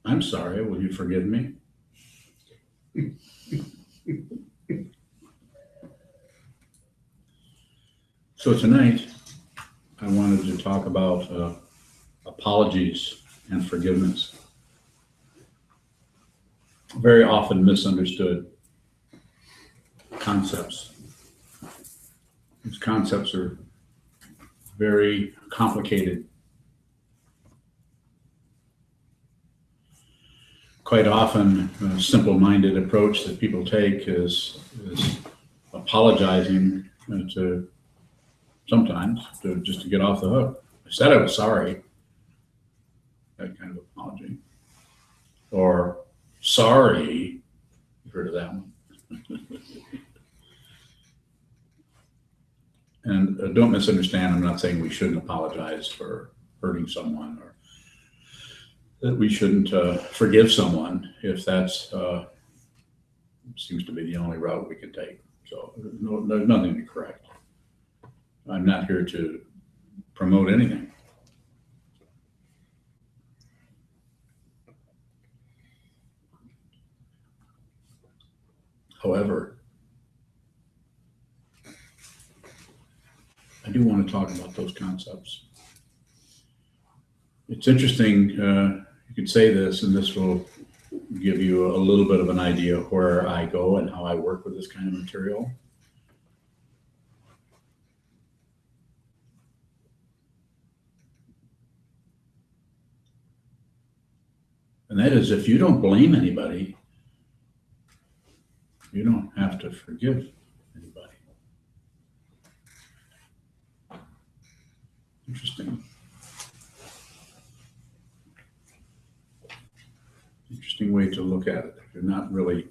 I'm sorry, will you forgive me? So tonight, I wanted to talk about apologies and forgiveness. Very often misunderstood concepts. These concepts are very complicated. Quite often, a simple-minded approach that people take is apologizing to sometimes just to get off the hook. I said I was sorry, that kind of apology. Or sorry, you've heard of that one. And don't misunderstand, I'm not saying we shouldn't apologize for hurting someone or that we shouldn't forgive someone if that's seems to be the only route we can take. So there's nothing to correct. I'm not here to promote anything. However, I do want to talk about those concepts. It's interesting, you could say this, and this will give you a little bit of an idea of where I go and how I work with this kind of material. And that is, if you don't blame anybody, you don't have to forgive anybody. Interesting. Interesting way to look at it. If you're not really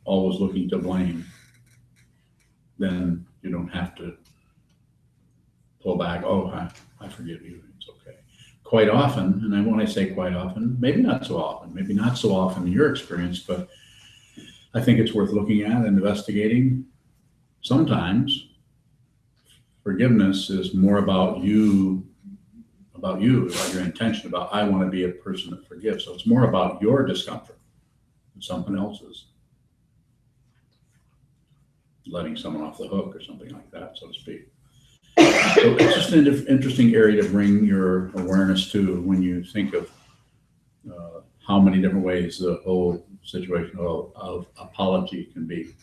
always looking to blame, then you don't have to pull back. Oh, I forgive you. It's okay. Quite often, and when I say quite often, maybe not so often in your experience, but I think it's worth looking at and investigating. Sometimes forgiveness is more about you, about your intention, about I want to be a person that forgives. So it's more about your discomfort than someone else's. Letting someone off the hook or something like that, so to speak. So it's just an interesting area to bring your awareness to when you think of how many different ways the whole situation of apology can be.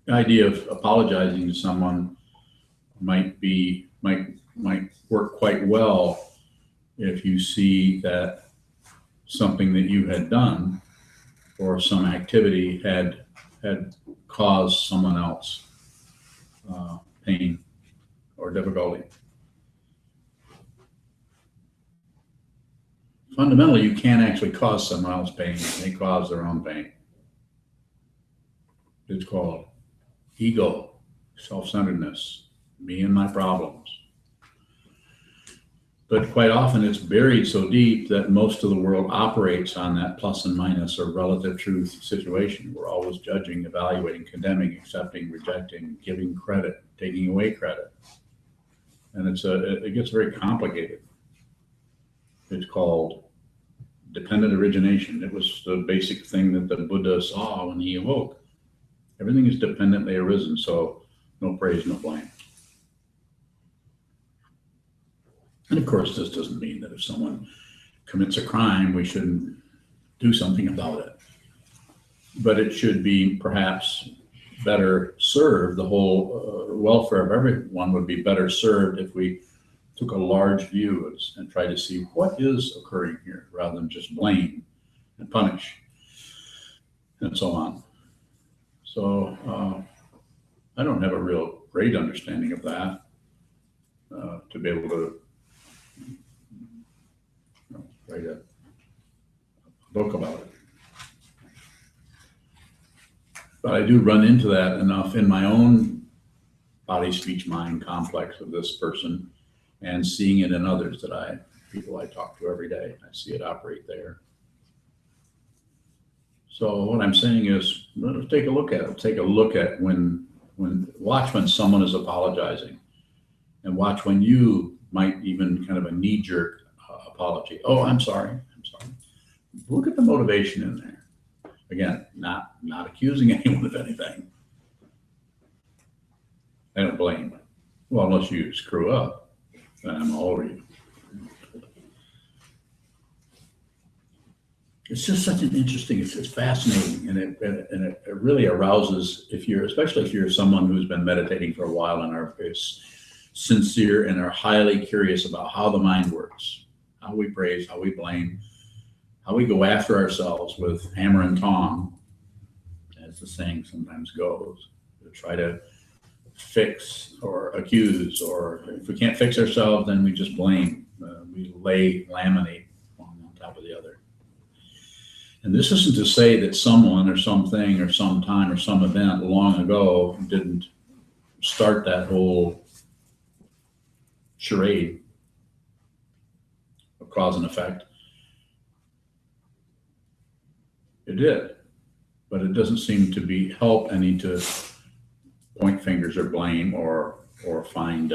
The idea of apologizing to someone might work quite well if you see that something that you had done or some activity had caused someone else pain or difficulty. Fundamentally, you can't actually cause someone else pain. They cause their own pain. It's called ego, self-centeredness, me and my problems. But quite often it's buried so deep that most of the world operates on that plus and minus or relative truth situation. We're always judging, evaluating, condemning, accepting, rejecting, giving credit, taking away credit. And it gets very complicated. It's called dependent origination. It was the basic thing that the Buddha saw when he awoke. Everything is dependently arisen, so no praise, no blame. And of course, this doesn't mean that if someone commits a crime, we shouldn't do something about it. But it should be perhaps better served, the whole welfare of everyone would be better served if we took a large view and tried to see what is occurring here rather than just blame and punish and so on. So I don't have a real great understanding of that to be able to write a book about it. But I do run into that enough in my own body, speech, mind complex of this person and seeing it in others people I talk to every day. I see it operate there. So what I'm saying is, let's take a look at it. Take a look at when watch when someone is apologizing, and watch when you might even kind of a knee-jerk apology. Oh, I'm sorry. I'm sorry. Look at the motivation in there. Again, not accusing anyone of anything. I don't blame. Well, unless you screw up, then I'm all over you. It's just such an interesting, it's fascinating, and it really arouses, especially if you're someone who's been meditating for a while and is sincere and are highly curious about how the mind works, how we praise, how we blame, how we go after ourselves with hammer and tong, as the saying sometimes goes, to try to fix or accuse, or if we can't fix ourselves, then we just blame. We laminate one on top of the other. And this isn't to say that someone or something or some time or some event long ago didn't start that whole charade of cause and effect. It did, but it doesn't seem to help any to point fingers or blame or find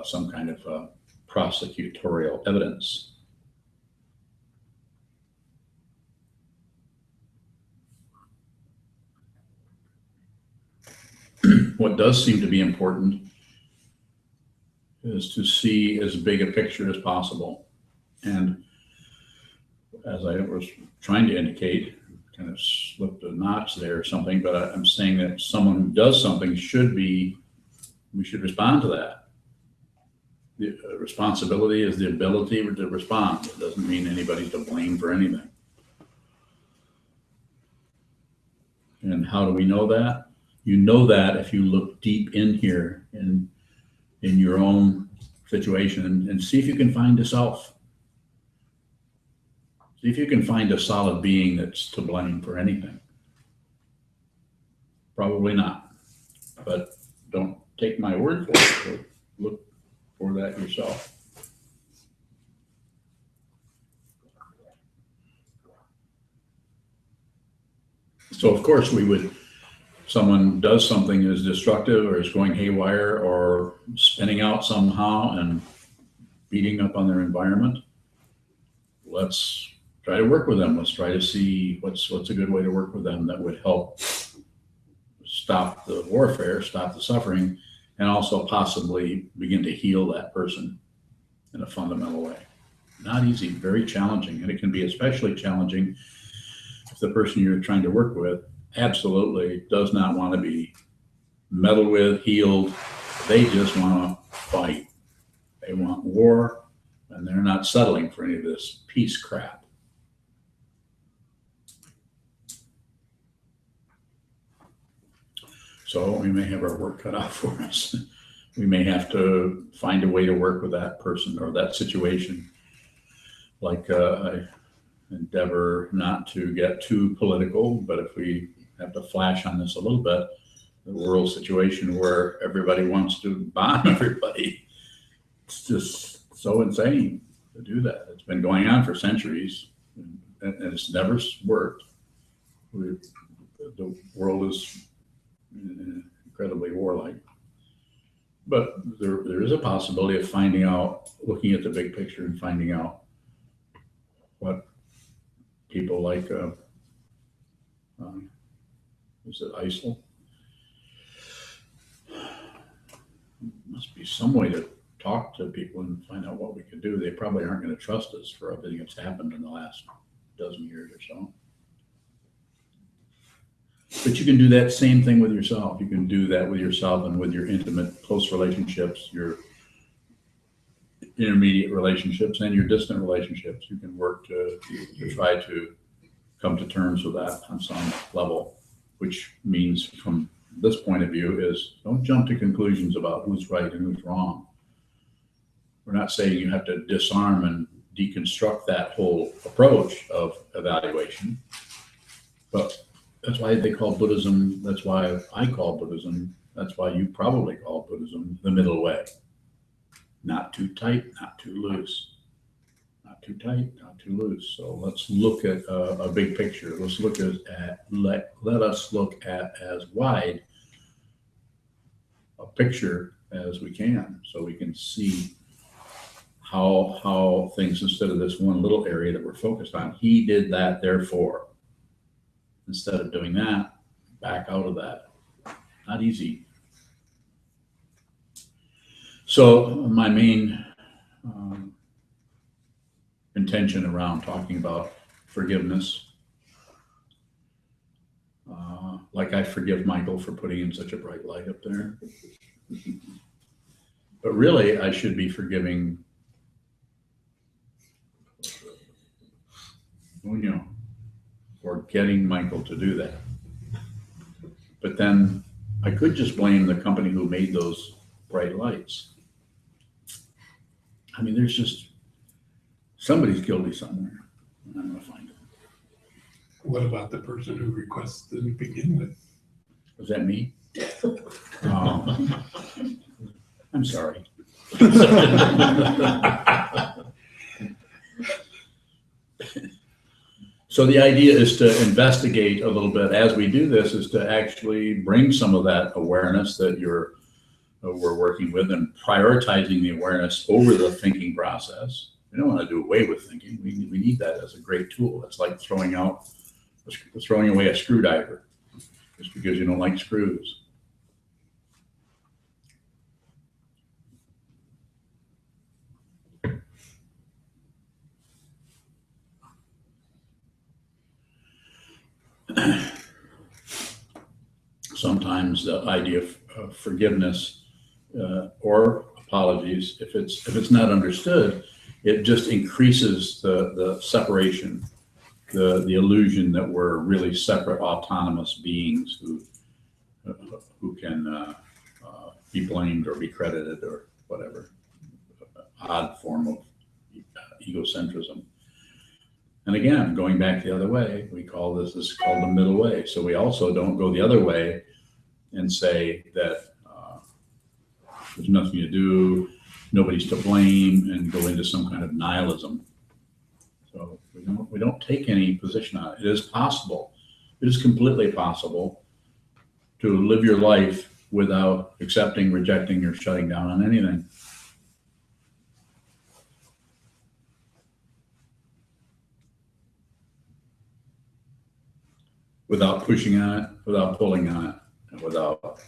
some kind of prosecutorial evidence. What does seem to be important is to see as big a picture as possible. And as I was trying to indicate, kind of slipped a notch there or something, but I'm saying that someone who does something we should respond to that. The responsibility is the ability to respond. It doesn't mean anybody's to blame for anything. And how do we know that? You know that if you look deep in here in your own situation and see if you can find a self. See if you can find a solid being that's to blame for anything. Probably not, but don't take my word for it. Look for that yourself. So of course someone does something that is destructive or is going haywire or spinning out somehow and beating up on their environment. Let's try to work with them. Let's try to see what's a good way to work with them that would help stop the warfare, stop the suffering, and also possibly begin to heal that person in a fundamental way. Not easy, very challenging, and it can be especially challenging if the person you're trying to work with absolutely does not want to be meddled with, healed. They just want to fight. They want war, and they're not settling for any of this peace crap. So we may have our work cut out for us. We may have to find a way to work with that person or that situation. Like I endeavor not to get too political, but if we have to flash on this a little bit, the world situation where everybody wants to bomb everybody, it's just so insane to do that. It's been going on for centuries, and it's never worked. The world is incredibly warlike. But there is a possibility of finding out, looking at the big picture and finding out what people like, is it ISIL? Must be some way to talk to people and find out what we can do. They probably aren't going to trust us for everything that's happened in the last dozen years or so. But you can do that same thing with yourself. You can do that with yourself and with your intimate, close relationships, your intermediate relationships, and your distant relationships. You can work to try to come to terms with that on some level, which means from this point of view is don't jump to conclusions about who's right and who's wrong. We're not saying you have to disarm and deconstruct that whole approach of evaluation, but that's why they call Buddhism, that's why I call Buddhism, that's why you probably call Buddhism the middle way. Not too tight, not too loose. Not too tight, not too loose. So let's look at a big picture. Let's look let us look at as wide a picture as we can, so we can see how things, instead of this one little area that we're focused on, he did that, therefore, instead of doing that, back out of that. Not easy. So my main intention around talking about forgiveness, like I forgive Michael for putting in such a bright light up there, but really I should be forgiving for getting Michael to do that. But then I could just blame the company who made those bright lights. I mean, there's just, somebody's guilty somewhere. I'm going to find it. What about the person who requested to begin with? Was that me? I'm sorry. So the idea is to investigate a little bit as we do this, is to actually bring some of that awareness that we're working with, and prioritizing the awareness over the thinking process. We don't want to do away with thinking. We need that as a great tool. It's like throwing away a screwdriver just because you don't like screws. Sometimes the idea of forgiveness or apologies, if it's not understood, it just increases the separation, the illusion that we're really separate, autonomous beings who can be blamed or be credited or whatever, odd form of egocentrism. And again, going back the other way, we call this is called the middle way. So we also don't go the other way and say that there's nothing to do, nobody's to blame, and go into some kind of nihilism. So we don't take any position on it. It is possible. It is completely possible to live your life without accepting, rejecting, or shutting down on anything. Without pushing on it, without pulling on it, and without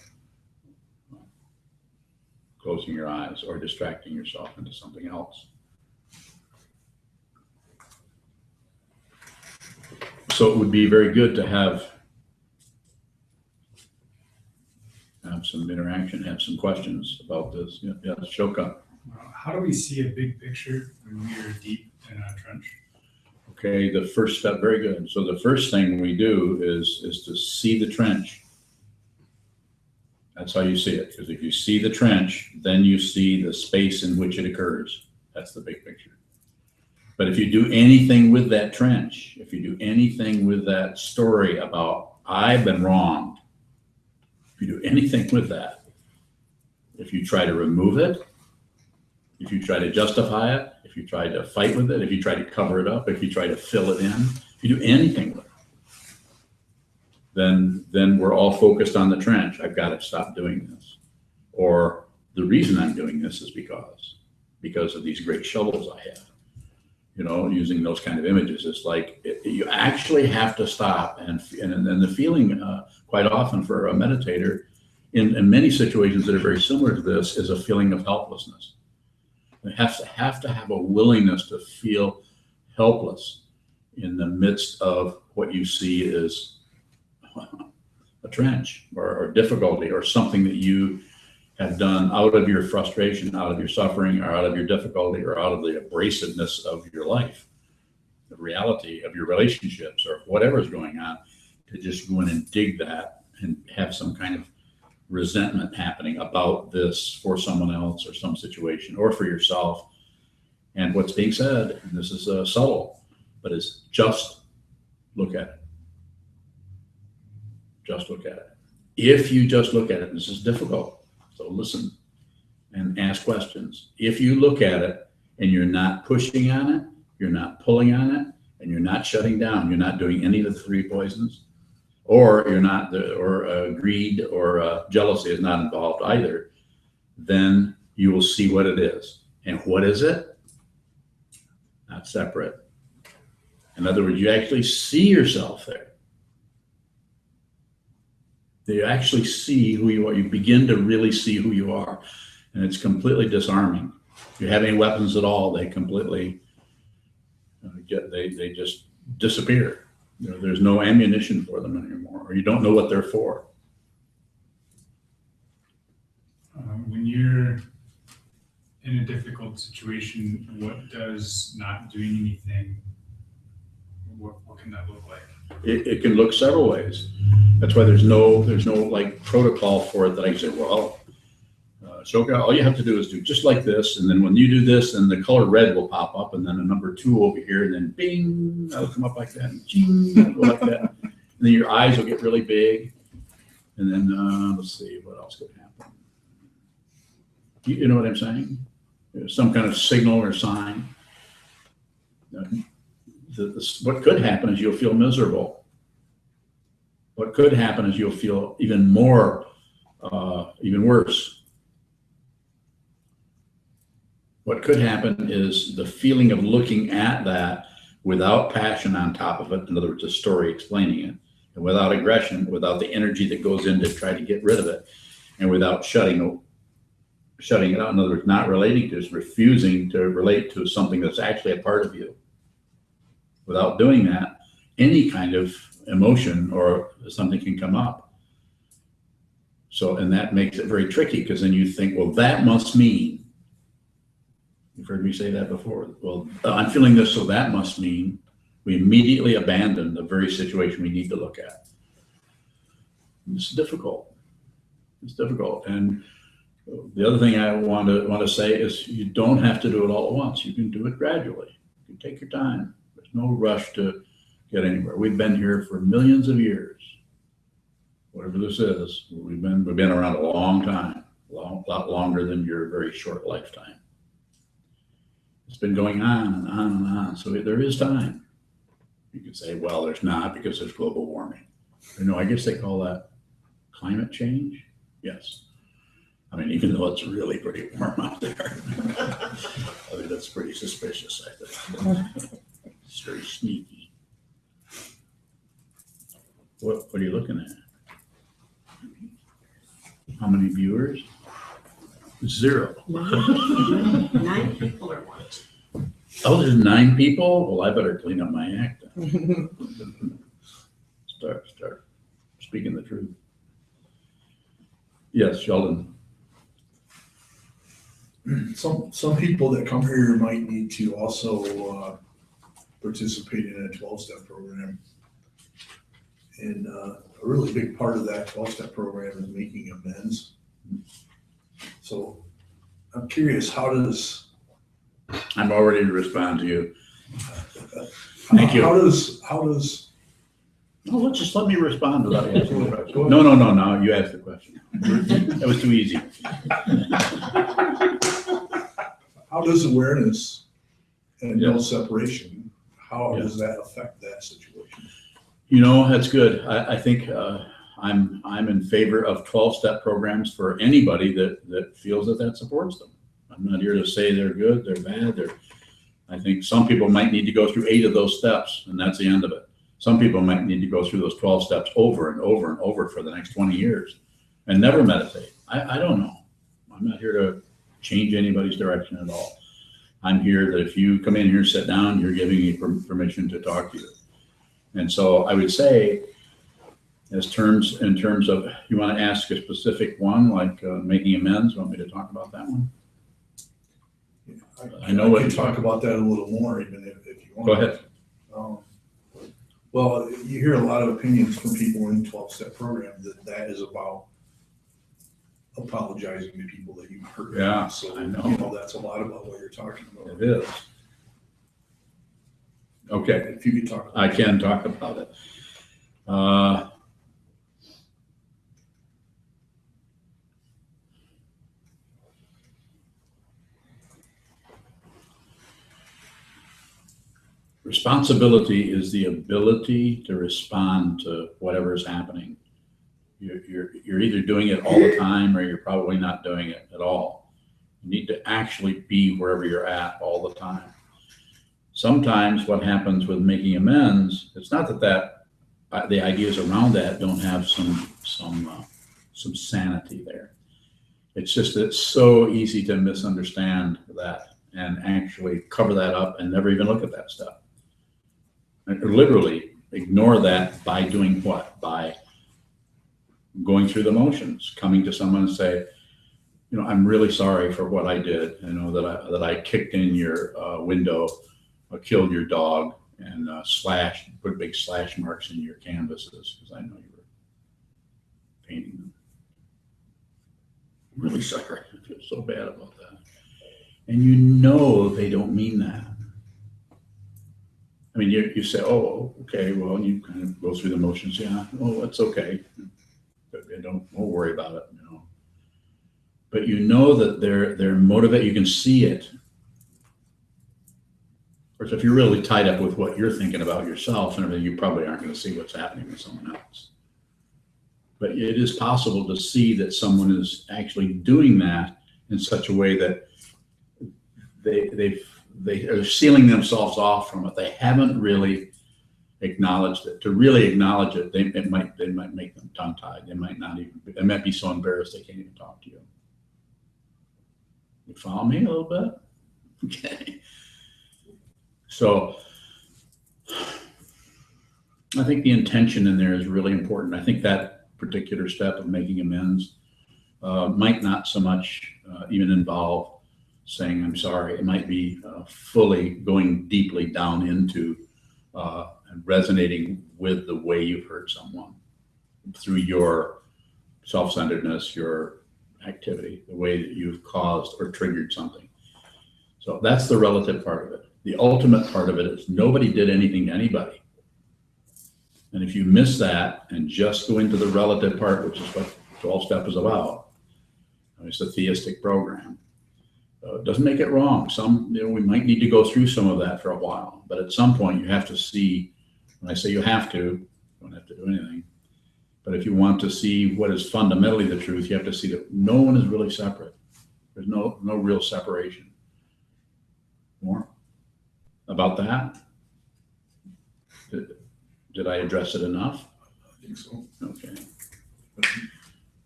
closing your eyes or distracting yourself into something else. So it would be very good to have some interaction, have some questions about this. Yeah, Shoka. How do we see a big picture when we are deep in a trench? Okay, the first step, very good. So the first thing we do is to see the trench. That's how you see it. Because if you see the trench, then you see the space in which it occurs. That's the big picture. But if you do anything with that trench, if you do anything with that story about I've been wronged, if you do anything with that, if you try to remove it, if you try to justify it, if you try to fight with it, if you try to cover it up, if you try to fill it in, if you do anything with it, then we're all focused on the trench. I've got to stop doing this. Or the reason I'm doing this is because of these great shovels I have. Using those kind of images, it's like you actually have to stop, and the feeling quite often for a meditator in many situations that are very similar to this is a feeling of helplessness. It has to have a willingness to feel helpless in the midst of what you see as a trench or difficulty or something that you have done out of your frustration, out of your suffering, or out of your difficulty, or out of the abrasiveness of your life, the reality of your relationships, or whatever is going on, to just go in and dig that and have some kind of resentment happening about this for someone else or some situation or for yourself. And what's being said, and this is subtle, but it's just look at it. Just look at it. If you just look at it, this is difficult. So listen and ask questions. If you look at it and you're not pushing on it, you're not pulling on it, and you're not shutting down, you're not doing any of the three poisons, or you're not, or greed or jealousy is not involved either, then you will see what it is. And what is it? Not separate. In other words, you actually see yourself there. You actually see who you are. You begin to really see who you are. And it's completely disarming. If you have any weapons at all, they completely they just disappear. There's no ammunition for them anymore, or you don't know what they're for. When you're in a difficult situation, what does not doing anything, what can that look like? It can look several ways. That's why there's no like protocol for it that I can say, well, Soka, all you have to do is do just like this, and then when you do this, then the color red will pop up, and then a number 2 over here, and then bing, that'll come up like that, and ching, that'll go like that. And then your eyes will get really big, and then let's see, what else could happen? You know what I'm saying? There's some kind of signal or sign. What could happen is you'll feel miserable. What could happen is you'll feel even more, even worse. What could happen is the feeling of looking at that without passion on top of it. In other words, a story explaining it, and without aggression, without the energy that goes in to try to get rid of it, and without shutting it out. In other words, not relating to, is refusing to relate to something that's actually a part of you. Without doing that, any kind of emotion or something can come up. So, and that makes it very tricky, because then you think, well, that must mean, you've heard me say that before. Well, I'm feeling this, so that must mean we immediately abandon the very situation we need to look at. It's difficult. It's difficult. And the other thing I want to say is you don't have to do it all at once. You can do it gradually. You can take your time. There's no rush to get anywhere. We've been here for millions of years. Whatever this is, we've been around a long time, a lot longer than your very short lifetime. It's been going on and on and on. So there is time. You could say, well, there's not, because there's global warming. I guess they call that climate change. Yes. I mean, even though it's really pretty warm out there. I mean, that's pretty suspicious, I think. It's very sneaky. What are you looking at? How many viewers? 0. 9 people are watching. Oh, there's 9 people? Well, I better clean up my act then. Start speaking the truth. Yes, Sheldon. Some people that come here might need to also participate in a 12-step program. And a really big part of that 12-step program is making amends. So I'm curious, how does... I'm all ready to respond to you. Thank you. How does... No, just let me respond without asking the question. No, you asked the question. That was too easy. How does awareness and no Yes. separation, how Yes. does that affect that situation? That's good. I think I'm in favor of 12-step programs for anybody that feels that supports them. I'm not here to say they're good, they're bad. I think some people might need to go through 8 of those steps, and that's the end of it. Some people might need to go through those 12 steps over and over and over for the next 20 years and never meditate. I don't know. I'm not here to change anybody's direction at all. I'm here that if you come in here, sit down, you're giving me permission to talk to you. And so I would say, in terms of, you want to ask a specific one, like making amends, want me to talk about that one? I know what can you're talk talking about that a little more, even if you want. Go ahead. Well, you hear a lot of opinions from people in the 12-step program that is about apologizing to people that you've hurt. Yeah, So, I know. that's a lot about what you're talking about. It is. Okay, If you could talk about I can talk about it. responsibility is the ability to respond to whatever is happening. You're either doing it all the time or you're probably not doing it at all. You need to actually be wherever you're at all the time. Sometimes what happens with making amends, it's not that the ideas around that don't have some sanity there. It's just that it's so easy to misunderstand that and actually cover that up and never even look at that stuff. And literally ignore that by doing what? By going through the motions, coming to someone and say, you know, I'm really sorry for what I did. You know, that I kicked in your window, killed your dog, and put big slash marks in your canvases because I know you were painting them. I'm really sorry. I feel so bad about that. And you know they don't mean that. I mean, you say, oh, okay, well, you kind of go through the motions. Yeah, well, that's okay. But don't worry about it, you know. But you know that they're motivated. You can see it. Of course, if you're really tied up with what you're thinking about yourself and everything, you probably aren't going to see what's happening with someone else. But it is possible to see that someone is actually doing that in such a way that they are sealing themselves off from it. They haven't really acknowledged it. To really acknowledge it, they might make them tongue-tied. They might be so embarrassed they can't even talk to you. You follow me a little bit? Okay. So I think the intention in there is really important. I think that particular step of making amends might not so much even involve saying I'm sorry. It might be fully going deeply down into and resonating with the way you've hurt someone through your self-centeredness, your activity, the way that you've caused or triggered something. So that's the relative part of it. The ultimate part of it is nobody did anything to anybody. And if you miss that and just go into the relative part, which is what 12-step is about, it's a theistic program. It doesn't make it wrong. We might need to go through some of that for a while, but at some point you have to see, when I say you have to, you don't have to do anything. But if you want to see what is fundamentally the truth, you have to see that no one is really separate. There's no real separation. More about that? Did I address it enough? I think so. Okay.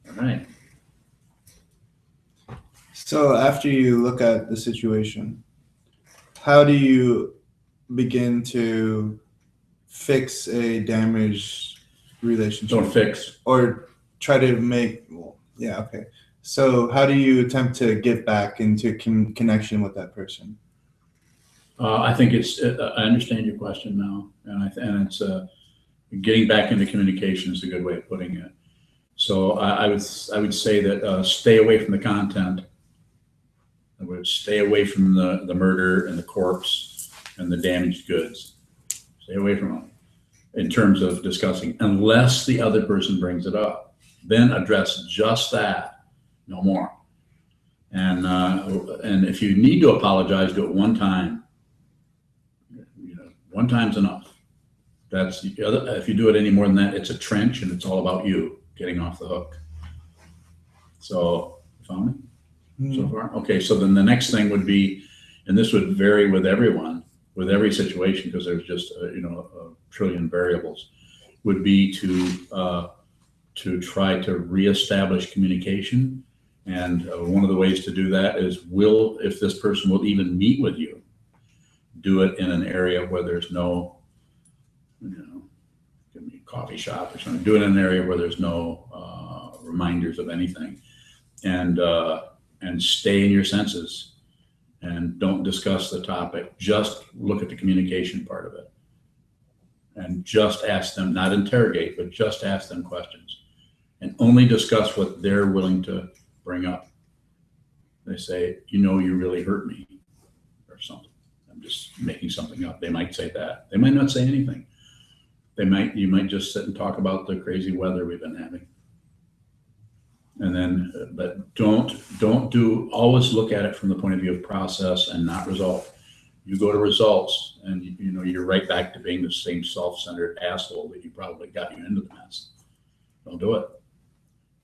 All right. So after you look at the situation, how do you begin to fix a damaged relationship? Don't fix. Or try to make, well, yeah, okay. So how do you attempt to get back into connection with that person? I think I understand your question now, and it's getting back into communication is a good way of putting it. So I would say that stay away from the content. I would stay away from the murder and the corpse and the damaged goods. Stay away from them in terms of discussing, unless the other person brings it up. Then address just that, no more. And if you need to apologize, do it one time. One time's enough. That's the other. If you do it any more than that, it's a trench, and it's all about you getting off the hook. So, you follow me so far? Okay. So then the next thing would be, and this would vary with everyone, with every situation, because there's just a trillion variables. Would be to try to reestablish communication, and one of the ways to do that is if this person will even meet with you. Do it in an area where there's no, give me a coffee shop or something. Do it in an area where there's no reminders of anything, and stay in your senses, and don't discuss the topic. Just look at the communication part of it, and just ask them, not interrogate, but just ask them questions, and only discuss what they're willing to bring up. They say, you really hurt me, or something. Just making something up. They might say that. They might not say anything. You might just sit and talk about the crazy weather we've been having. And then, but always look at it from the point of view of process and not result. you go to results and you know, you're right back to being the same self-centered asshole that you probably got you into the mess. Don't do it.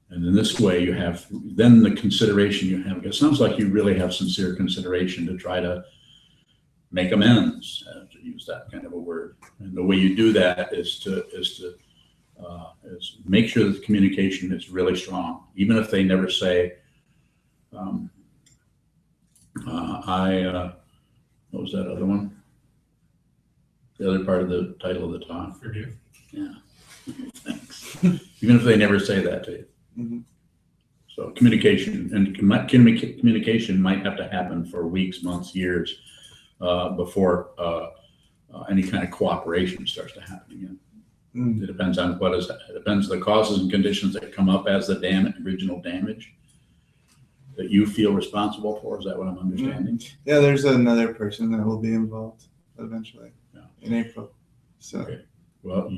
And in this way you have, then the consideration you have, it sounds like you really have sincere consideration to try to make amends, to use that kind of a word. And the way you do that is to make sure that the communication is really strong, even if they never say, what was that other one? The other part of the title of the talk. Forgive. Yeah. Thanks. Even if they never say that to you. Mhm. So communication, and communication might have to happen for weeks, months, years before any kind of cooperation starts to happen again. Mm. It depends on it depends on the causes and conditions that come up as the original damage that you feel responsible for. Is that what I'm understanding? Yeah, there's another person that will be involved eventually in April. So Okay. Well,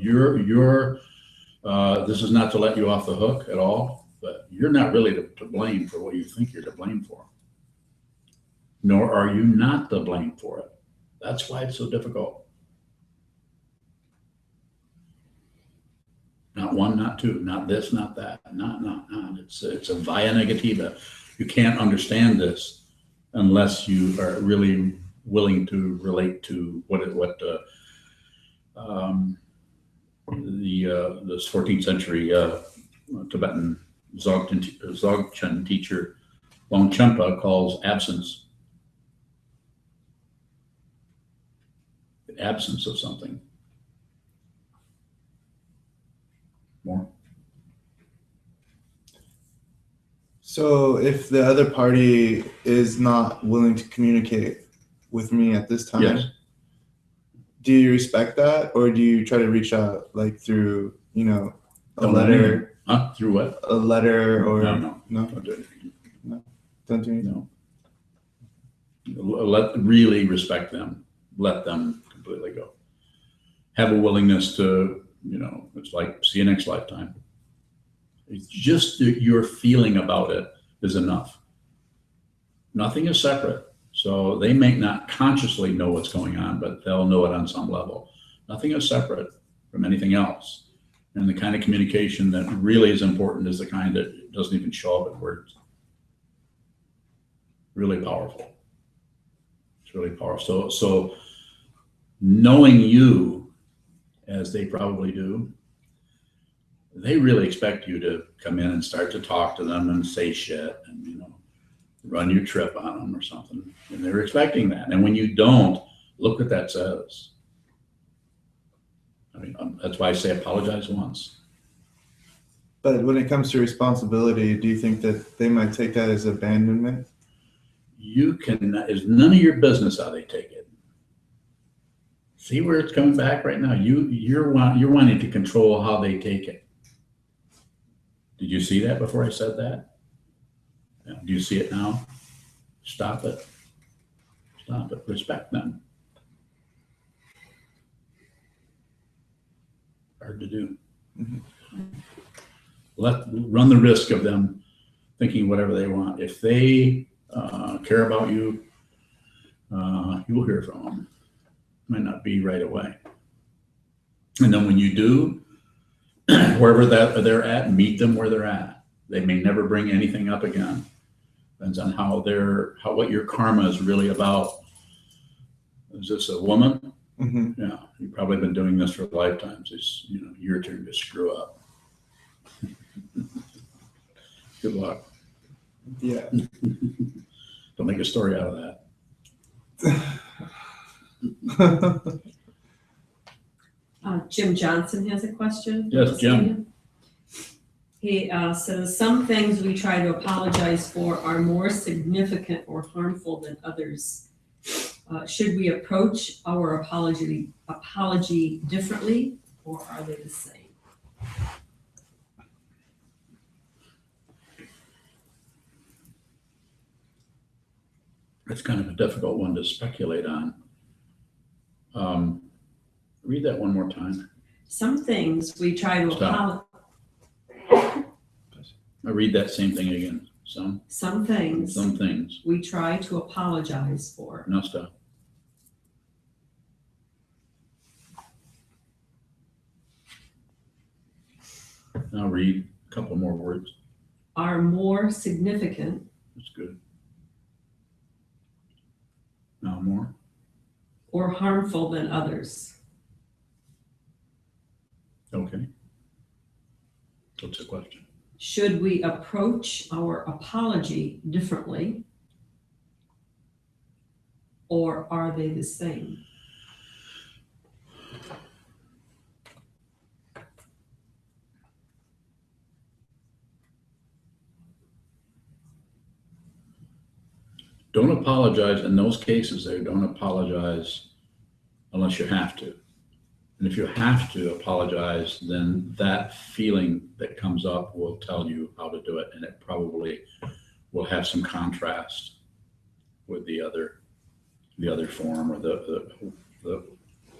this is not to let you off the hook at all, but you're not really to blame for what you think you're to blame for. Nor are you not to blame for it. That's why it's so difficult. Not one, not two, not this, not that, not. It's a via negativa. You can't understand this unless you are really willing to relate to this 14th century Tibetan Dzogchen teacher Longchenpa calls absence. The absence of something. More. So if the other party is not willing to communicate with me at this time, Yes. do you respect that, or do you try to reach out like through, a Don't letter, Huh? Through what? a letter, or No. no? Don't do anything. Don't do anything. No. Really respect them. Let them completely go. Have a willingness to, it's like, see you next lifetime. It's just your feeling about it is enough. Nothing is separate. So they may not consciously know what's going on, but they'll know it on some level. Nothing is separate from anything else. And the kind of communication that really is important is the kind that doesn't even show up in words. Really powerful. It's really powerful. So knowing you, as they probably do, they really expect you to come in and start to talk to them and say shit and, run your trip on them or something. And they're expecting that. And when you don't, look what that says. I mean, that's why I say apologize once. But when it comes to responsibility, do you think that they might take that as abandonment? It's none of your business how they take it. See where it's coming back right now? You're wanting to control how they take it. Did you see that before I said that? Yeah. Do you see it now? Stop it. Stop it. Respect them. Hard to do. Mhm. Run the risk of them thinking whatever they want. If they care about you, you will hear from them. Might not be right away. And then when you do, wherever they're at, meet them where they're at. They may never bring anything up again. Depends on what your karma is really about. Is this a woman? Mm-hmm. Yeah, you've probably been doing this for lifetimes. It's your turn to screw up. Good luck. Yeah. Don't make a story out of that. Jim Johnson has a question. Yes, Jim. He says, some things we try to apologize for are more significant or harmful than others. Should we approach our apology differently, or are they the same? It's kind of a difficult one to speculate on. Read that one more time. Some things we try to Stop. I read that same thing again. Some Some things things. we try to apologize for No, stop. Now read a couple more words. are more significant That's good. Now more. or harmful than others. Okay. What's the question? Should we approach our apology differently, or are they the same? Don't apologize in those cases there. Don't apologize unless you have to. And if you have to apologize, then that feeling that comes up will tell you how to do it. And it probably will have some contrast with the other form, or the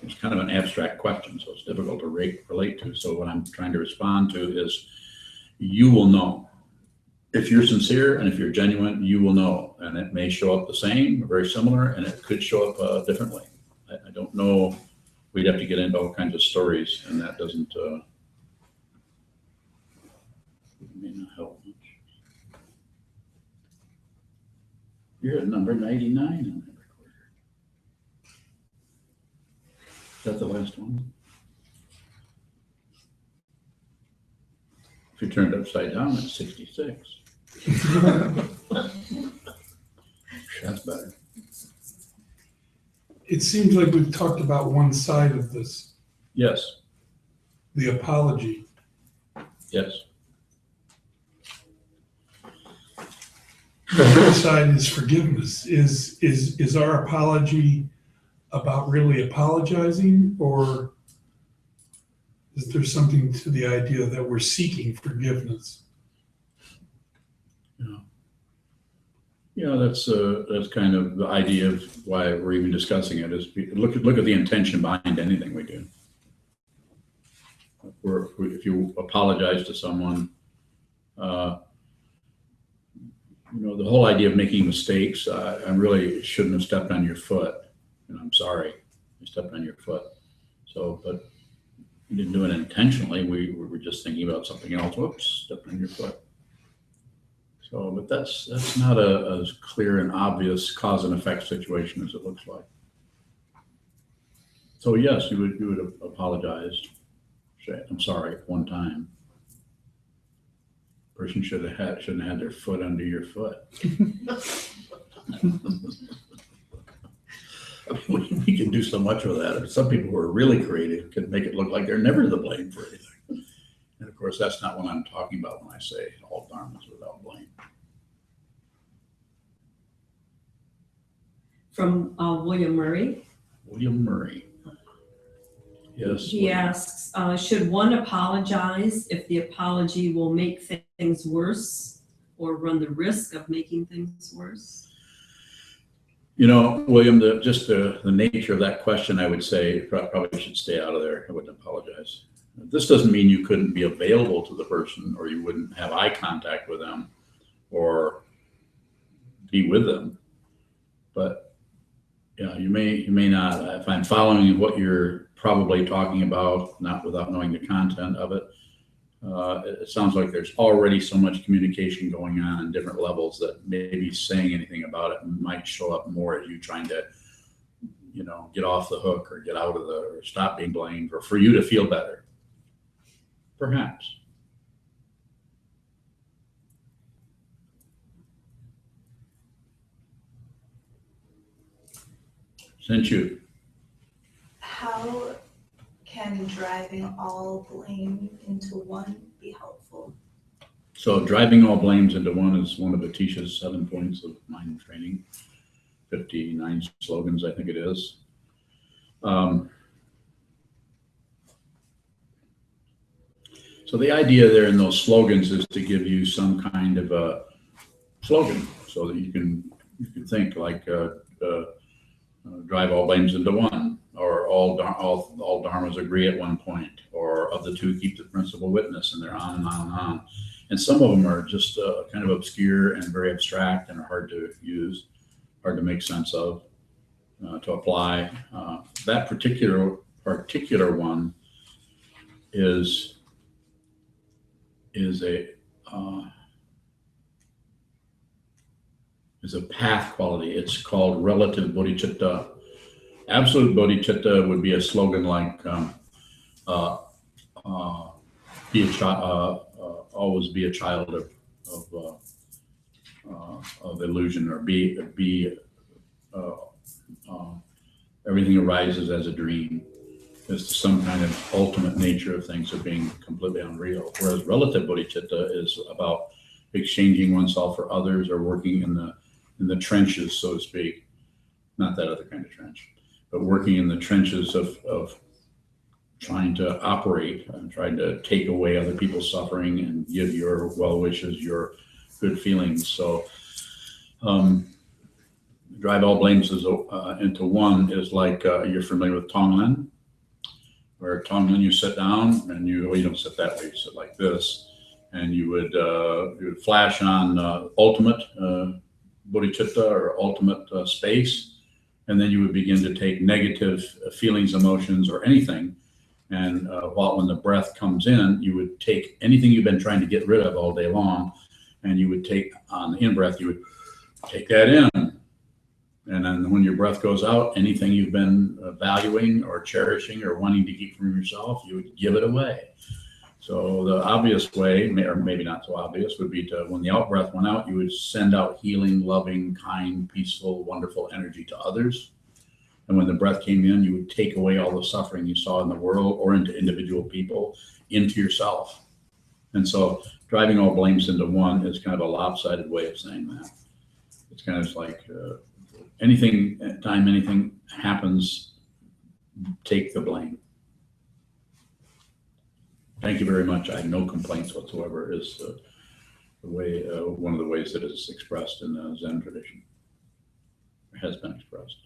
it's kind of an abstract question, so it's difficult to relate to. So what I'm trying to respond to is, you will know. If you're sincere and if you're genuine, you will know. And it may show up the same, or very similar, and it could show up differently. I don't know. We'd have to get into all kinds of stories, and that doesn't may not help much. You're at number 99 on that recorder. Is that the last one? If you turn it upside down, it's 66. That's better. It seems like we've talked about one side of this, Yes, the apology. yes. The other side is forgiveness. Is our apology about really apologizing, or is there something to the idea that we're seeking forgiveness? Yeah, that's kind of the idea of why we're even discussing it, is look at the intention behind anything we do. If you apologize to someone, the whole idea of making mistakes, I really shouldn't have stepped on your foot, and I'm sorry I stepped on your foot. So, but we didn't do it intentionally. We were just thinking about something else. Whoops, stepped on your foot. So, but that's not as clear and obvious cause and effect situation as it looks like. So yes, you would apologize. Say, I'm sorry, one time. Person shouldn't have had their foot under your foot. I mean, we can do so much with that. Some people who are really creative can make it look like they're never to blame for anything. And of course, that's not what I'm talking about when I say all dharmas without blame. From William Murray. William Murray. Yes. He asks, should one apologize if the apology will make things worse or run the risk of making things worse? William, the nature of that question, I would say probably should stay out of there. I wouldn't apologize. This doesn't mean you couldn't be available to the person, or you wouldn't have eye contact with them or be with them. But you may not. If I'm following what you're probably talking about, not without knowing the content of it, it sounds like there's already so much communication going on different levels that maybe saying anything about it might show up more as you trying to, get off the hook or get out of or stop being blamed, or for you to feel better. Perhaps. Since you. How can driving all blame into one be helpful? So driving all blames into one is one of Atisha's 7 points of mind training, 59 slogans, I think it is. So the idea there in those slogans is to give you some kind of a slogan so that you can think like drive all blames into one, or all dharmas agree at one point, or of the two keep the principal witness, and they're on and on and on. And some of them are just kind of obscure and very abstract and are hard to use, hard to make sense of, to apply. That particular one is is a path quality. It's called relative bodhicitta. Absolute bodhicitta would be a slogan like be a child, always be a child of illusion, or everything arises as a dream. It's some kind of ultimate nature of things of being completely unreal. Whereas relative bodhicitta is about exchanging oneself for others, or working in the trenches, so to speak. Not that other kind of trench, but working in the trenches of trying to operate and trying to take away other people's suffering and give your well wishes, your good feelings. So drive all blames into one is like, you're familiar with Tonglen, where Tonglen, you sit down and you don't sit that way, you sit like this, and you would flash on ultimate bodhicitta, or ultimate space, and then you would begin to take negative feelings, emotions, or anything. And when the breath comes in, you would take anything you've been trying to get rid of all day long, and you would take on the in-breath, you would take that in. And then when your breath goes out, anything you've been valuing or cherishing or wanting to keep from yourself, you would give it away. So the obvious way, or maybe not so obvious, would be to, when the out breath went out, you would send out healing, loving, kind, peaceful, wonderful energy to others. And when the breath came in, you would take away all the suffering you saw in the world or into individual people, into yourself. And so driving all blames into one is kind of a lopsided way of saying that. It's kind of like anything happens, take the blame. Thank you very much. I have no complaints whatsoever, is the way, one of the ways that it's expressed in the Zen tradition. It has been expressed.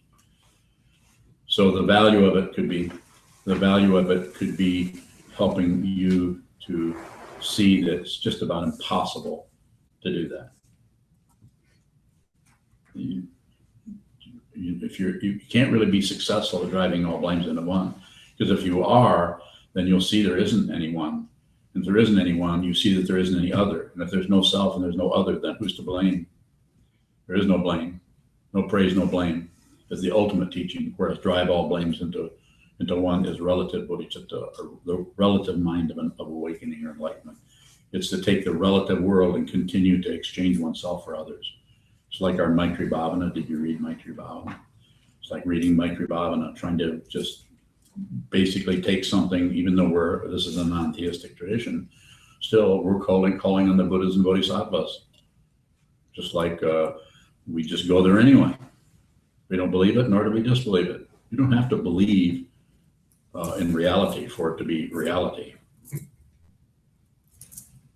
So the value of it could be helping you to see that it's just about impossible to do that. You can't really be successful at driving all blames into one, because if you are, then you'll see there isn't anyone. And if there isn't anyone, you see that there isn't any other. And if there's no self and there's no other, then who's to blame? There is no blame, no praise, no blame, is the ultimate teaching. Whereas drive all blames into one is relative bodhicitta, or the relative mind of awakening or enlightenment. It's to take the relative world and continue to exchange oneself for others. It's like our Maitri Bhavana. Did you read Maitri Bhavana? It's like reading Maitri Bhavana, trying to just basically take something, even though this is a non-theistic tradition, still we're calling on the Buddhas and Bodhisattvas. Just like we just go there anyway. We don't believe it, nor do we disbelieve it. You don't have to believe in reality for it to be reality.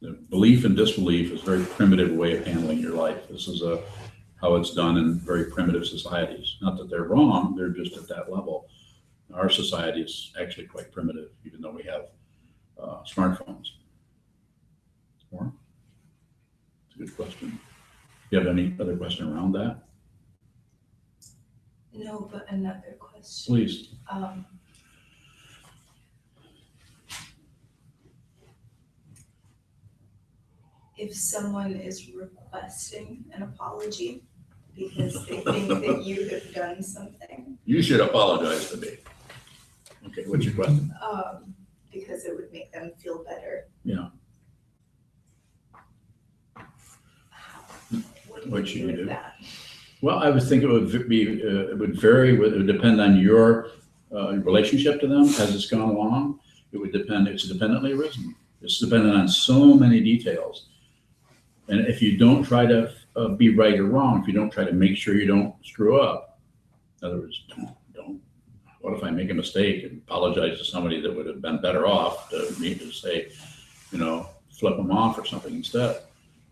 The belief and disbelief is a very primitive way of handling your life. This is how it's done in very primitive societies. Not that they're wrong, they're just at that level. Our society is actually quite primitive, even though we have smartphones. More? It's a good question. Do you have any other question around that? No, but another question. Please. If someone is requesting an apology because they think that you have done something, You should apologize to me. Okay, what's your question? because it would make them feel better. Yeah. What should you do? With that? Well, I would think it would vary. It would depend on your relationship to them as it's gone along. It's dependently arisen. It's dependent on so many details. And if you don't try to be right or wrong, if you don't try to make sure you don't screw up, in other words, don't. What if I make a mistake and apologize to somebody that would have been better off to me to say, flip them off or something instead?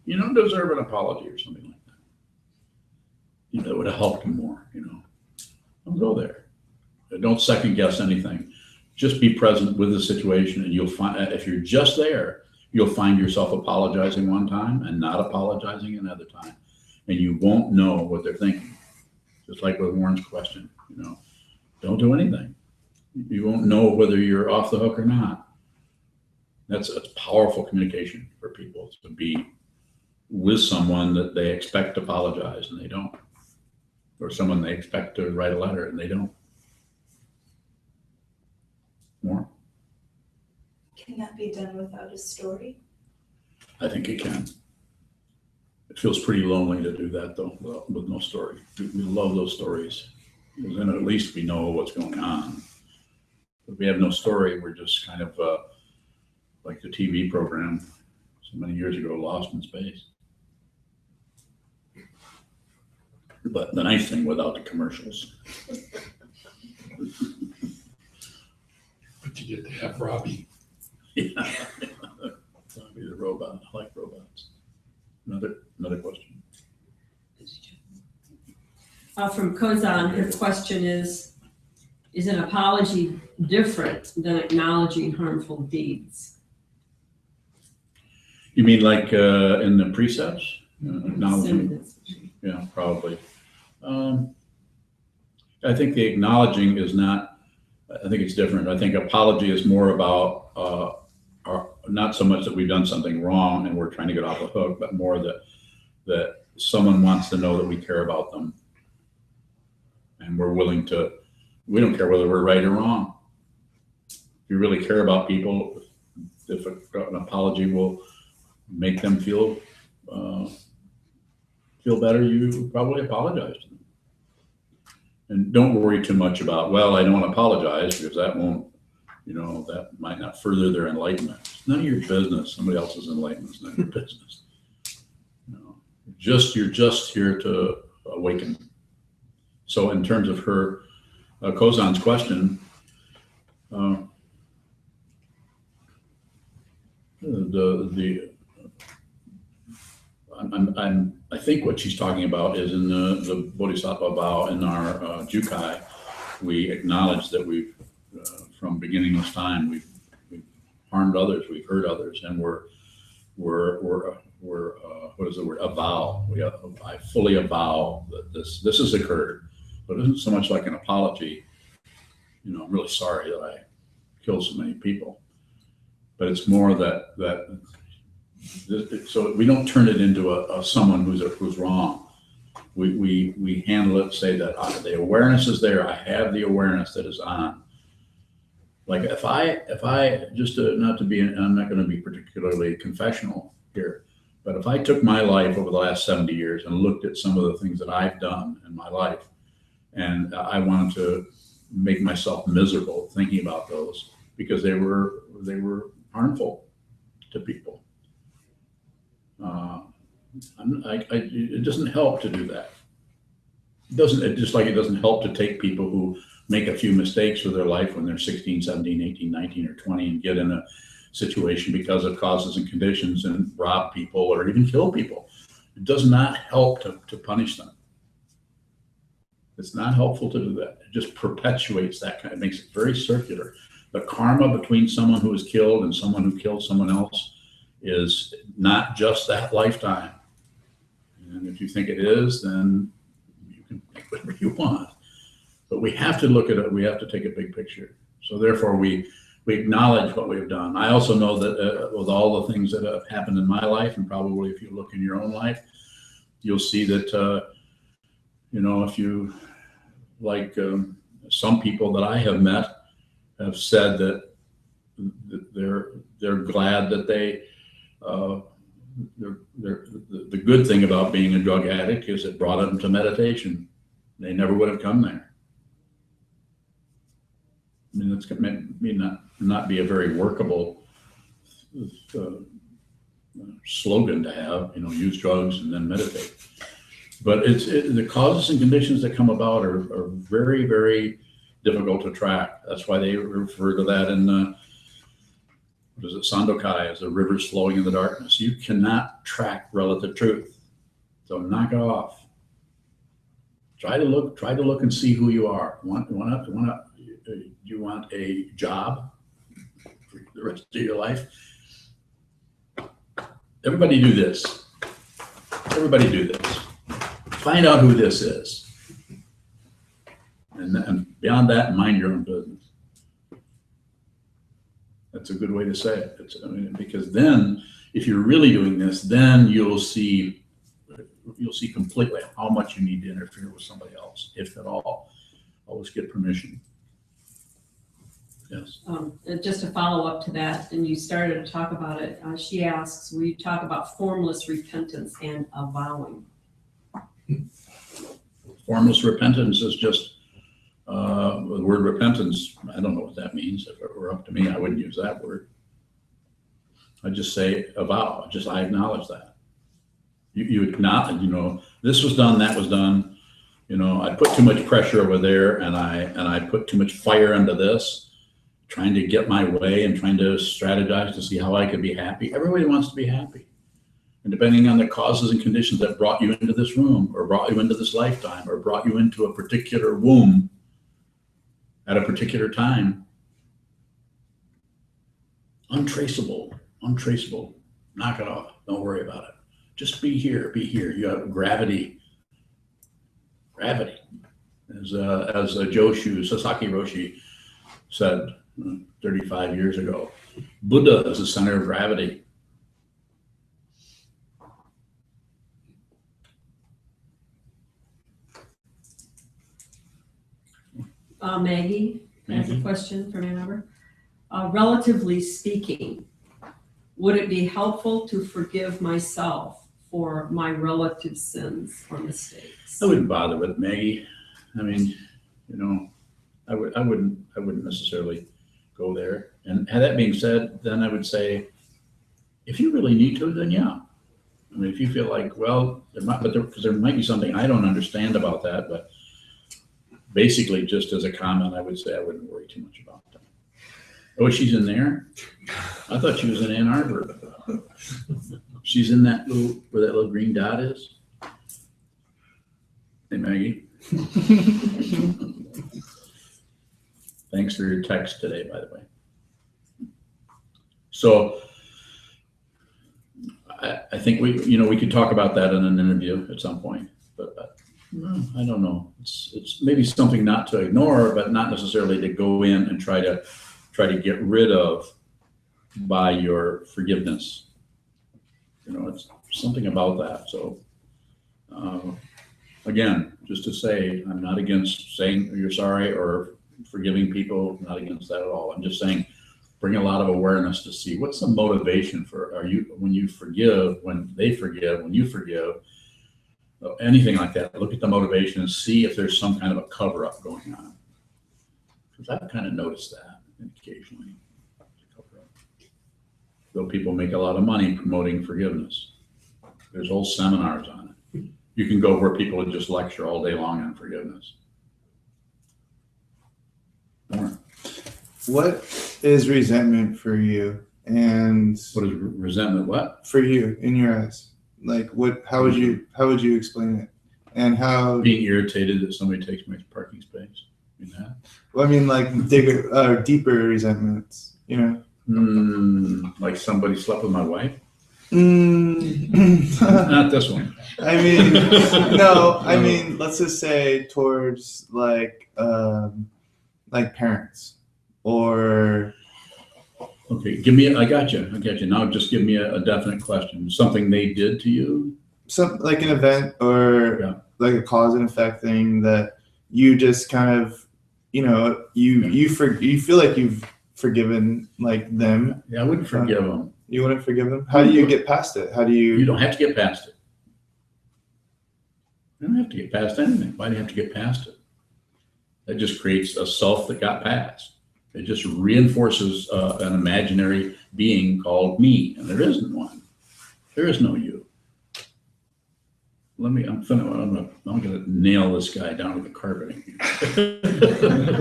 You don't deserve an apology or something like that. That would have helped them more, Don't go there. Don't second guess anything. Just be present with the situation, and you'll find, if you're just there, you'll find yourself apologizing one time and not apologizing another time. And you won't know what they're thinking. Just like with Warren's question, don't do anything. You won't know whether you're off the hook or not. That's powerful communication for people, to be with someone that they expect to apologize and they don't, or someone they expect to write a letter and they don't. More? Can that be done without a story? I think it can. It feels pretty lonely to do that though, with no story. We love those stories, because then at least we know what's going on. If we have no story, we're just kind of like the TV program so many years ago, Lost in Space. But the nice thing, without the commercials. But you get to have Robbie. Yeah. I'll be the robot. I like robots. Another question. From Kozan, his question is an apology different than acknowledging harmful deeds? You mean like in the precepts? Acknowledging? Yeah, probably. I think the acknowledging is not, I think it's different. I think apology is more about not so much that we've done something wrong and we're trying to get off the hook, but more that someone wants to know that we care about them. And we're willing to, we don't care whether we're right or wrong. If you really care about people, if an apology will make them feel better, you probably apologize to them. And don't worry too much about, well, I don't apologize, because that won't, that might not further their enlightenment. It's none of your business. Somebody else's enlightenment is none of your business. You're just here to awaken. So in terms of her, Kozan's question, I think what she's talking about is in the Bodhisattva vow in our Jukai, we acknowledge that we've, from beginningless time, we've harmed others, we've hurt others, and we're what is the word? Avow. I fully avow that this has occurred, but it isn't so much like an apology. I'm really sorry that I killed so many people, but it's more that so we don't turn it into a someone who's wrong. We handle it, say that the awareness is there. I have the awareness that is on. Like if I just not to be, I'm not going to be particularly confessional here, but if I took my life over the last 70 years and looked at some of the things that I've done in my life, and I wanted to make myself miserable thinking about those because they were harmful to people. It doesn't help to do that. Just like it doesn't help to take people who make a few mistakes with their life when they're 16, 17, 18, 19, or 20 and get in a situation because of causes and conditions and rob people or even kill people. It does not help to punish them. It's not helpful to do that. It just perpetuates that kind of, makes it very circular. The karma between someone who is killed and someone who killed someone else is not just that lifetime. And if you think it is, then you can make whatever you want. But we have to look at it. We have to take a big picture. So therefore, we acknowledge what we've done. I also know that with all the things that have happened in my life, and probably if you look in your own life, you'll see that, if you, like some people that I have met have said that they're glad that the good thing about being a drug addict is it brought them to meditation. They never would have come there. I mean, that's may not be a very workable slogan to have, use drugs and then meditate. But the causes and conditions that come about are very, very difficult to track. That's why they refer to that in Sandokai as the rivers flowing in the darkness. You cannot track relative truth. So knock it off. Try to look and see who you are. Do you want a job for the rest of your life? Everybody do this. Everybody do this. Find out who this is. And beyond that, mind your own business. That's a good way to say it. Because then, if you're really doing this, then you'll see completely how much you need to interfere with somebody else, if at all. Always get permission. Yes. And just to follow up to that, and you started to talk about it, she asks, we talk about formless repentance and avowing. Formless repentance is just, the word repentance, I don't know what that means. If it were up to me, I wouldn't use that word. I just say avow, I acknowledge that. You acknowledge, this was done, that was done. I put too much pressure over there, and I put too much fire into this, trying to get my way and trying to strategize to see how I could be happy. Everybody wants to be happy. And depending on the causes and conditions that brought you into this room, or brought you into this lifetime, or brought you into a particular womb at a particular time, untraceable, knock it off. Don't worry about it. Just be here. You have gravity. As Sasaki Roshi said 35 years ago, Buddha is the center of gravity. Maggie has a question from Ann Arbor. Relatively speaking, would it be helpful to forgive myself for my relative sins or mistakes? I wouldn't bother with it, Maggie. I mean, I wouldn't necessarily go there. And that being said, then I would say, if you really need to, then yeah. I mean, if you feel like, well, because there might be something I don't understand about that, but basically, just as a comment, I would say I wouldn't worry too much about that. Oh, she's in there? I thought she was in Ann Arbor. She's in that where that little green dot is? Hey, Maggie. Thanks for your text today, by the way. So I think we could talk about that in an interview at some point, but I don't know. It's maybe something not to ignore, but not necessarily to go in and try to get rid of by your forgiveness. It's something about that. So again, just to say, I'm not against saying you're sorry or forgiving people. I'm not against that at all. I'm just saying, bring a lot of awareness to see what's the motivation when you forgive, when they forgive, when you forgive. Anything like that, look at the motivation and see if there's some kind of a cover-up going on. Because I've kind of noticed that occasionally. Though people make a lot of money promoting forgiveness. There's whole seminars on it. You can go where people just lecture all day long on forgiveness. More. What is resentment for you? And What is resentment? What? for you in your eyes? Like how would you explain it? And how Being irritated that somebody takes my parking space. well, I mean, like deeper resentments, Like somebody slept with my wife? Mm. Not this one. I mean, no, I mean, let's just say towards like parents or. Okay, I got you. Now just give me a definite question. Something they did to you? Some like an event or like a cause and effect thing that you just kind of, you feel like you've forgiven like them. Yeah, I wouldn't forgive them. You wouldn't forgive them? How do you get past it? How do you? You don't have to get past it. You don't have to get past anything. Why do you have to get past it? That just creates a self that got past. It just reinforces an imaginary being called me, and there isn't one. There is no you. I'm gonna nail this guy down to the carpeting.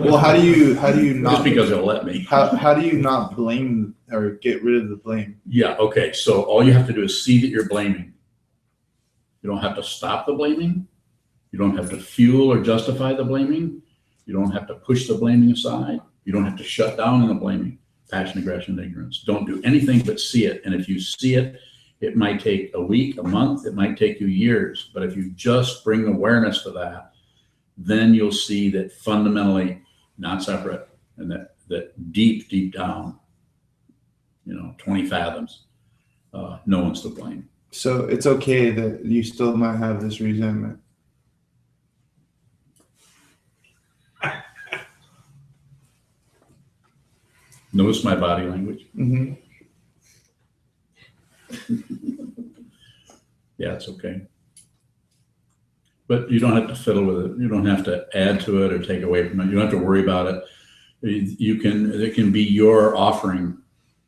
Well, how do you not? Just because he'll let me. How do you not blame or get rid of the blame? Yeah. Okay. So all you have to do is see that you're blaming. You don't have to stop the blaming. You don't have to fuel or justify the blaming. You don't have to push the blaming aside. You don't have to shut down on the blaming. Passion, aggression, and ignorance. Don't do anything but see it. And if you see it, it might take a week, a month, it might take you years. But if you just bring awareness to that, then you'll see that fundamentally not separate, and that deep, deep down, 20 fathoms, no one's to blame. So it's okay that you still might have this resentment. Notice my body language. Mm-hmm. Yeah, it's okay. But you don't have to fiddle with it. You don't have to add to it or take away from it. You don't have to worry about it. It can be your offering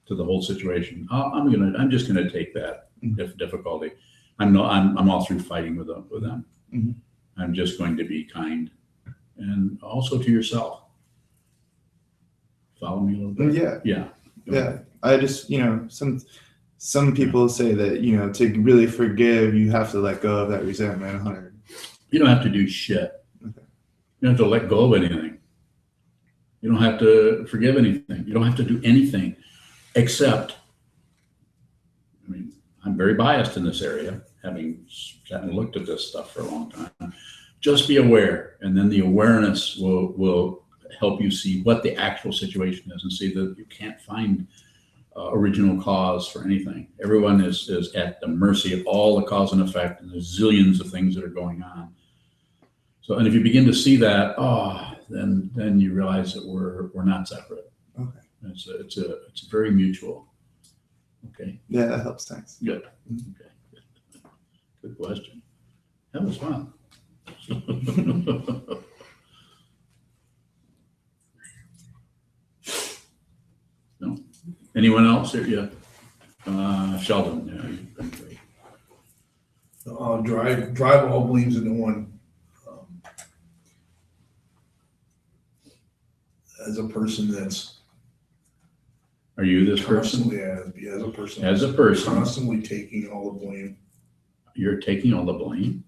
to the whole situation. I'm just gonna take that difficulty. I'm all through fighting with them. Mhm. I'm just going to be kind, and also to yourself. Follow me a little bit. Yeah. Yeah. Yeah. I just, some people say that, to really forgive, you have to let go of that resentment 100. You don't have to do shit. Okay. You don't have to let go of anything. You don't have to forgive anything. You don't have to do anything except, I'm very biased in this area, having sat and looked at this stuff for a long time. Just be aware, and then the awareness will help you see what the actual situation is and see that you can't find original cause for anything. Everyone is at the mercy of all the cause and effect, and there's zillions of things that are going on. So, and if you begin to see that, then you realize that we're not separate. Okay. It's very mutual. Okay. Yeah, that helps. Thanks. Good. Okay. Good question. That was fun. No. Anyone else here? Yeah. Sheldon. Yeah, you've been great. Drive all blames into one. As a person that's Are you this person? constantly, as a person. As a person, Constantly taking all the blame you're taking all the blame.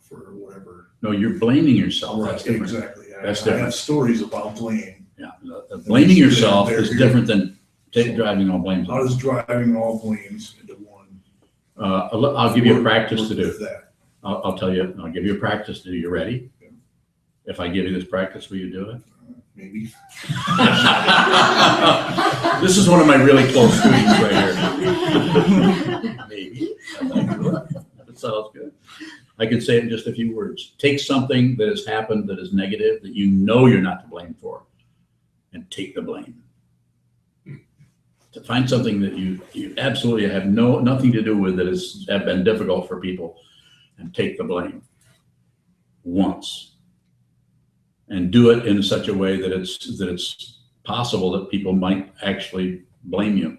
for whatever. No, you're blaming yourself. Right, That's different. exactly. That's I different. have stories about blame. Yeah. Blaming yourself They're is here. different than driving all blames. How does driving all blames into one? I'll give you a practice to work do. with that? I'll tell you, I'll give you a practice to do. You ready? Yeah. If I give you this practice, will you do it? Maybe. This is one of my really close tweets right here. Maybe. That sounds good. I can say it in just a few words. Take something that has happened that is negative, that you know you're not to blame for, and take the blame. To find something that you absolutely have nothing to do with that have been difficult for people, and take the blame once. And do it in such a way that it's possible that people might actually blame you.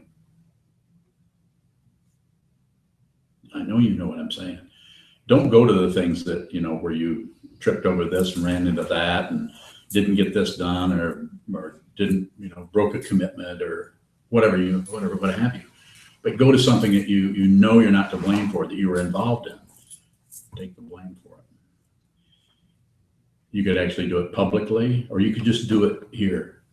I know you know what I'm saying. Don't go to the things that, where you tripped over this and ran into that and didn't get this done or didn't, broke a commitment or whatever what have you. But go to something that you know you're not to blame for, that you were involved in. Take the blame for it. You could actually do it publicly, or you could just do it here.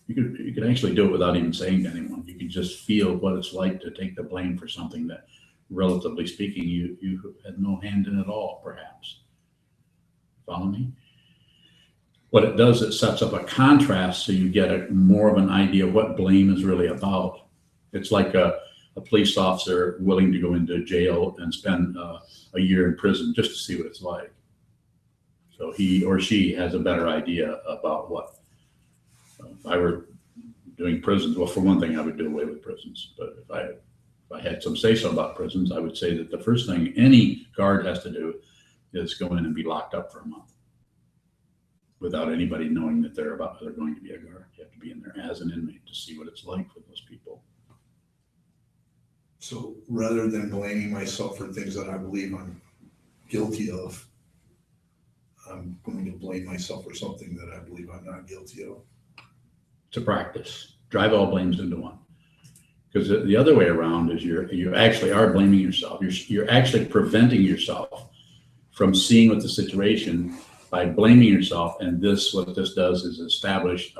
You could actually do it without even saying to anyone. You could just feel what it's like to take the blame for something that, relatively speaking, you had no hand in at all, perhaps. Follow me? What it does, it sets up a contrast so you get more of an idea of what blame is really about. It's like a police officer willing to go into jail and spend a year in prison just to see what it's like. So he or she has a better idea about what. If I were doing prisons, well, for one thing, I would do away with prisons. But if I had some say-so about prisons, I would say that the first thing any guard has to do is go in and be locked up for a month without anybody knowing that they're going to be a guard. You have to be in there as an inmate to see what it's like for those people. So rather than blaming myself for things that I believe I'm guilty of, I'm going to blame myself for something that I believe I'm not guilty of. It's a practice. Drive all blames into one. Because the other way around is you actually are blaming yourself. You're actually preventing yourself from seeing what the situation by blaming yourself. And what this does is establish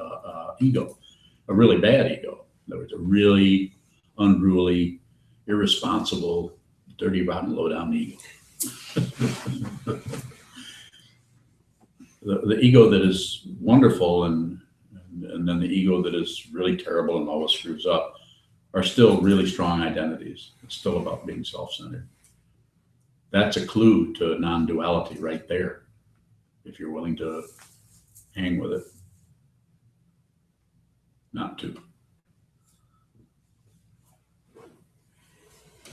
ego, a really bad ego. In other words, a really unruly, irresponsible, dirty, rotten, low-down ego. The ego that is wonderful and then the ego that is really terrible and always screws up are still really strong identities. It's still about being self-centered. That's a clue to non-duality right there, if you're willing to hang with it. Not to.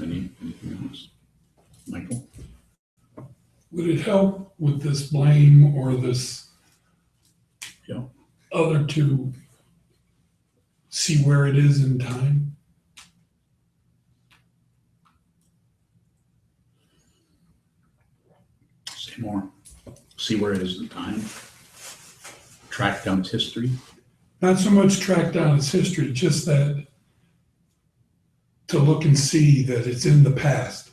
Anything else? Michael? Would it help with this blame or this Yeah. other to see where it is in time? Say more. See where it is in time. Track down its history. Not so much track down its history, just that to look and see that it's in the past.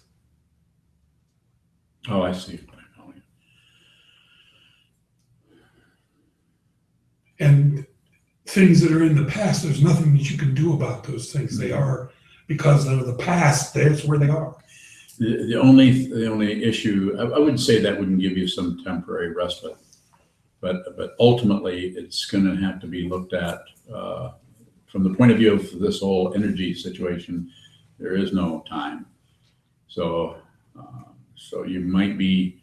Oh, I see. And things that are in the past, there's nothing that you can do about those things. They are, because of the past, that's where they are. The only issue, I wouldn't say that wouldn't give you some temporary respite, but ultimately it's going to have to be looked at from the point of view of this whole energy situation. There is no time, so you might be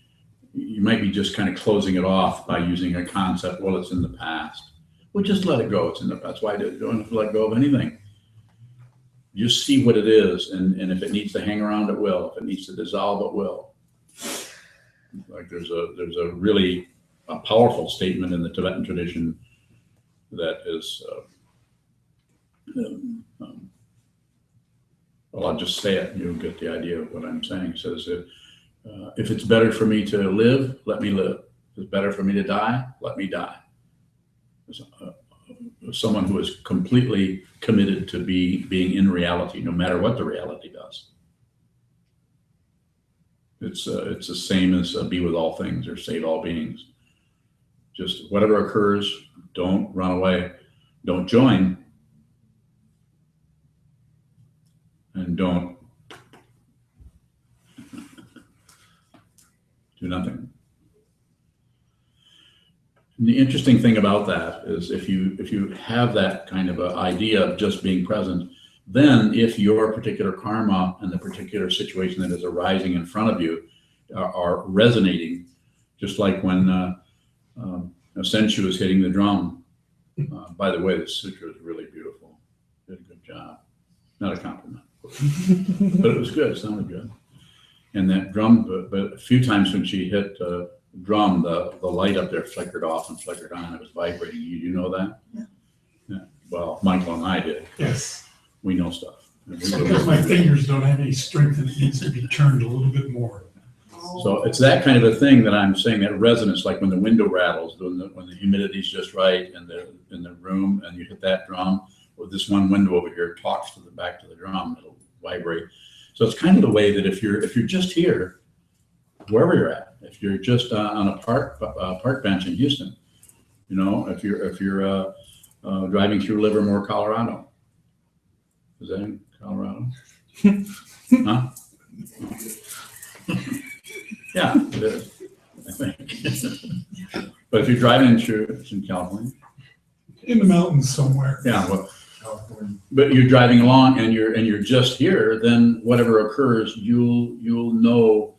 just kind of closing it off by using a concept. Well, it's in the past. Well, just let it go. It's in the past. That's why you don't have to let go of anything. Just see what it is, and if it needs to hang around, it will. If it needs to dissolve, it will. Like there's a really powerful statement in the Tibetan tradition that is, well, I'll just say it, and you'll get the idea of what I'm saying. It says, if it's better for me to live, let me live. If it's better for me to die, let me die. Someone who is completely committed to being in reality, no matter what the reality does. It's the same as be with all things or save all beings. Just whatever occurs, don't run away, don't join, and don't do nothing. And the interesting thing about that is if you have that kind of an idea of just being present, then if your particular karma and the particular situation that is arising in front of you are resonating, just like when Senshu was hitting the drum. By the way, the sutra is really beautiful. Did a good job. Not a compliment, but it was good. It sounded good. And that drum, but a few times when she hit drum, the light up there flickered off and flickered on. It was vibrating. You know that? Yeah. Well, Michael and I did. Yes. We know stuff. Because my fingers don't have any strength and it needs to be turned a little bit more. So it's that kind of a thing that I'm saying, that resonance, like when the window rattles, when the humidity's just right in the room, and you hit that drum, or this one window over here talks to the back to the drum, it'll vibrate. So it's kind of the way that if you're just here, wherever you're at, if you're just on a park bench in Houston, you know, if you're driving through Livermore, Colorado, is that in Colorado? Huh? Yeah, it is, I think. But if you're driving through, it's in California. In the mountains somewhere. Yeah, well, but you're driving along and you're just here, then whatever occurs, you'll know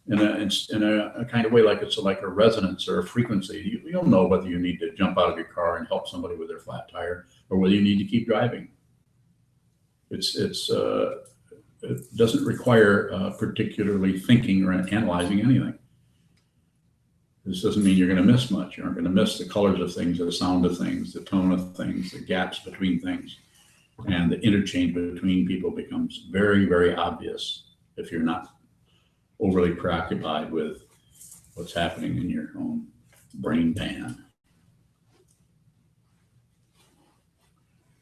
in a kind of way, like it's like a resonance or a frequency. You'll know whether you need to jump out of your car and help somebody with their flat tire, or whether you need to keep driving. It doesn't require particularly thinking or analyzing anything. This doesn't mean you're going to miss much. You aren't going to miss the colors of things, the sound of things, the tone of things, the gaps between things. And the interchange between people becomes very, very obvious if you're not overly preoccupied with what's happening in your own brain pan.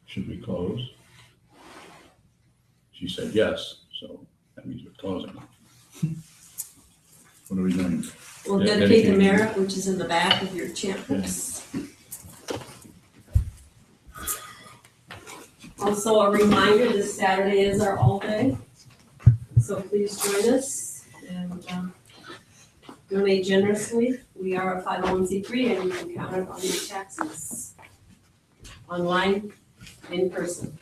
Should we close? She said yes, so that means we're closing. What are we doing? We'll Yeah, dedicate the dedicating. merit, which is in the back of your chant books. Also, a reminder, this Saturday is our all day, so please join us and donate generously. We are a 501c3 and you can count it on your taxes, online, in person.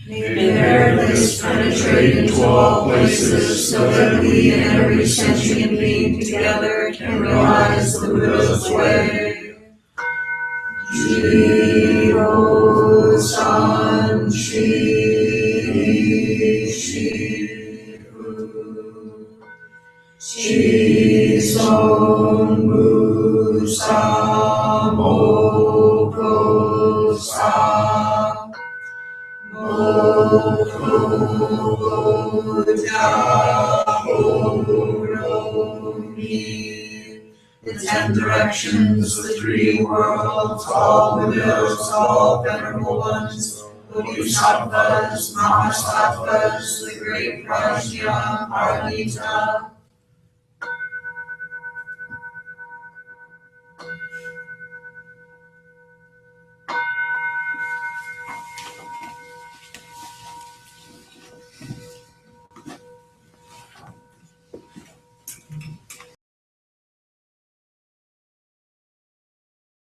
May their bliss penetrate into all places, so that we and every sentient being together can realize the Buddha's way. Jiro san shi shiku. Shizon musa moko sa. The 10 directions, the 3 worlds, all Buddhas, all venerable ones, Bodhisattvas, Mahasattvas, the great Prajna, Paramita,